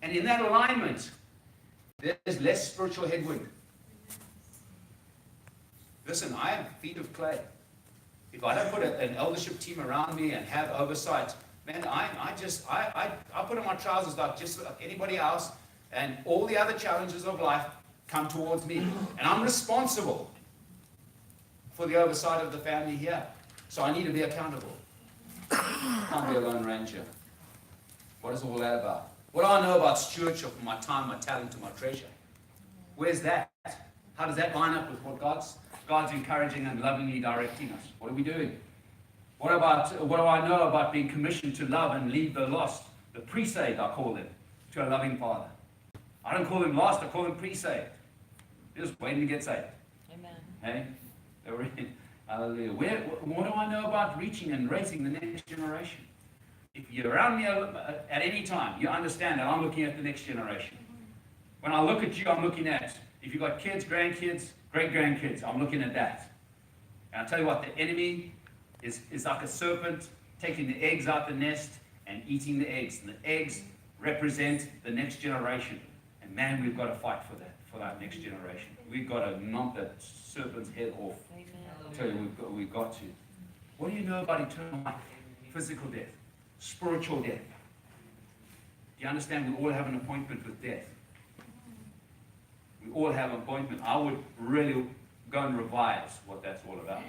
And in that alignment, there's less spiritual headwind. Listen, I have feet of clay. If I don't put an eldership team around me and have oversight, man, I put on my trousers just like anybody else, and all the other challenges of life come towards me. And I'm responsible for the oversight of the family here. So I need to be accountable. Can't be a lone ranger. What is all that about? What do I know about stewardship of my time, my talent, and my treasure? Where's that? How does that line up with what God's encouraging and lovingly directing us? What are we doing? What do I know about being commissioned to love and lead the lost? The pre-saved, I call them, to a loving Father. I don't call them lost, I call them pre-saved. They're just waiting to get saved. Amen. Hey? Hallelujah. What do I know about reaching and raising the next generation? If you're around me at any time, you understand that I'm looking at the next generation. When I look at you, I'm looking at, if you've got kids, grandkids, great-grandkids, I'm looking at that. And I'll tell you what, the enemy is like a serpent taking the eggs out the nest and eating the eggs. And the eggs represent the next generation. And man, we've got to fight for that, for our next generation. We've got to knock that serpent's head off. Amen. I'll tell you, we've got to. What do you know about eternal life? Physical death, spiritual death. Do you understand we all have an appointment with death? We all have an appointment. I would really go and revise what that's all about,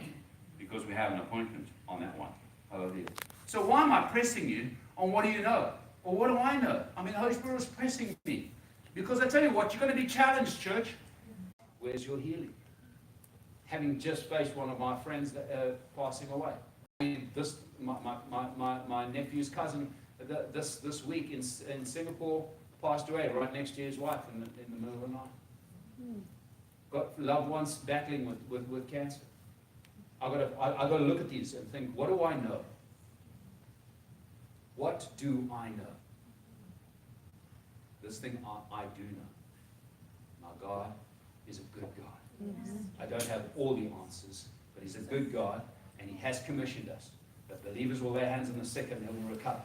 because we have an appointment on that one. Hallelujah. So why am I pressing you on what do you know? Or what do I know? I mean, the Holy Spirit is pressing me. Because I tell you what, you're going to be challenged, church. Where's your healing? Having just faced one of my friends passing away. My nephew's cousin this week in Singapore passed away right next to his wife in the middle of the night. Got loved ones battling with cancer. I've got to look at these and think, what do I know? What do I know? This thing I do know. My God is a good God. Yes. I don't have all the answers, but He's a good God, and He has commissioned us that believers will lay hands on the sick and they will recover,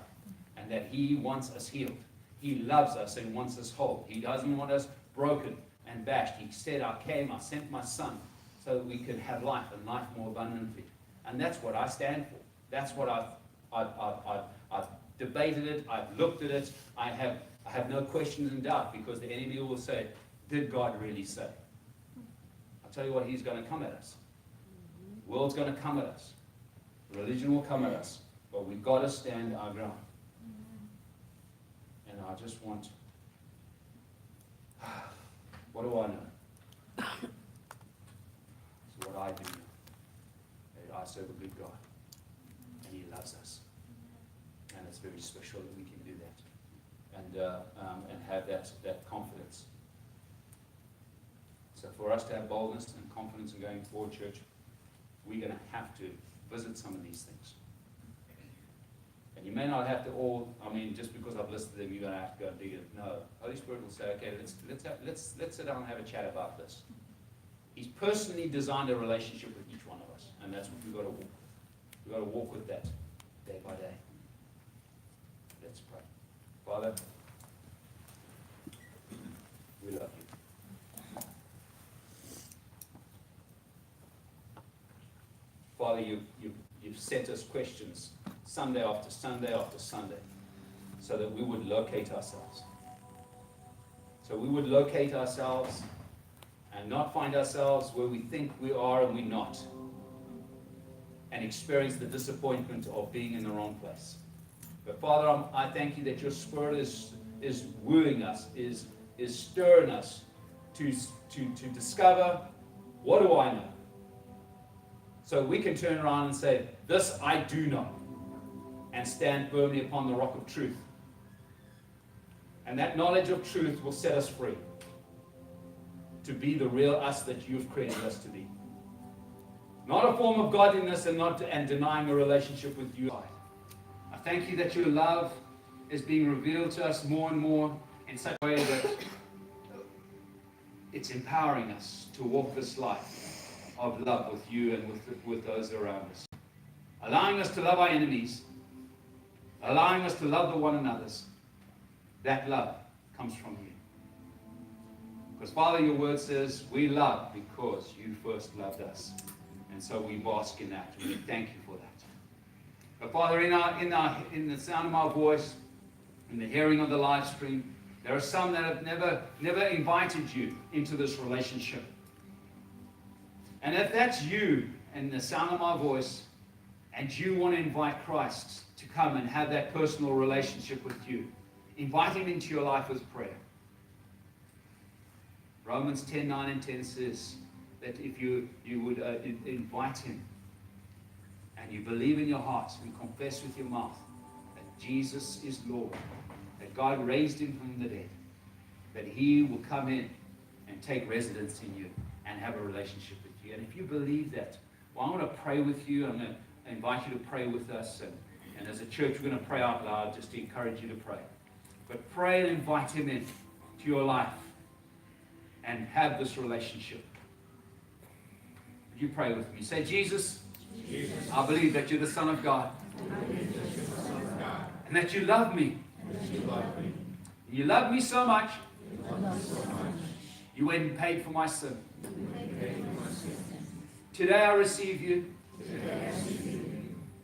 and that He wants us healed. He loves us and wants us whole. He doesn't want us broken and bashed. He said, I sent my Son so that we could have life and life more abundantly. And that's what I stand for. That's what I've debated it. I've looked at it. I have no questions and doubt, because the enemy will say, did God really say? I'll tell you what, he's going to come at us. The world's going to come at us. Religion will come at us. But we've got to stand our ground. And I just want, what do I know? It's what I do know. That I serve a good God. And He loves us. And it's very special that we can do that. And have that confidence. So for us to have boldness and confidence in going forward, church, we're going to have to visit some of these things. And you may not have to all, just because I've listed them, you're going to have to go and dig it. No. Holy Spirit will say, okay, let's sit down and have a chat about this. He's personally designed a relationship with each one of us. And that's what we've got to walk with. We've got to walk with that day by day. Let's pray. Father, we love you. Father, you've set us questions Sunday after Sunday after Sunday, so that we would locate ourselves. So we would locate ourselves and not find ourselves where we think we are and we're not, and experience the disappointment of being in the wrong place. But Father, I thank you that your Spirit is wooing us, is stirring us to discover, what do I know? So we can turn around and say, this I do know, and stand firmly upon the rock of truth. And that knowledge of truth will set us free to be the real us that you've created us to be. Not a form of godliness and denying a relationship with you. I thank you that your love is being revealed to us more and more in such a way that it's empowering us to walk this life of love with you and with those around us. Allowing us to love our enemies, allowing us to love the one another's, that love comes from you. Because, Father, your word says we love because you first loved us. And so we bask in that, and we thank you for that. But, Father, in the sound of my voice, in the hearing of the live stream, there are some that have never invited you into this relationship. And if that's you, and the sound of my voice, and you want to invite Christ to come and have that personal relationship with you, invite him into your life with prayer. Romans 10, 9 and 10 says that if you would invite him, and you believe in your heart and confess with your mouth that Jesus is Lord, that God raised him from the dead, that he will come in and take residence in you and have a relationship with you. And if you believe that, well, I want to pray with you. I'm going to invite you to pray with us. And as a church, we're going to pray out loud just to encourage you to pray. But pray and invite him in to your life and have this relationship. Would you pray with me? Say, Jesus, I believe that you're the Son of God. And that you love me. You love me so much. You went and paid for my sin. Today I receive you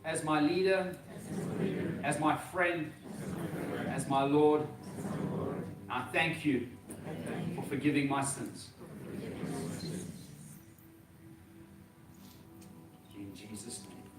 as my leader, as my friend, as my Lord. I thank you for forgiving my sins. In Jesus' name.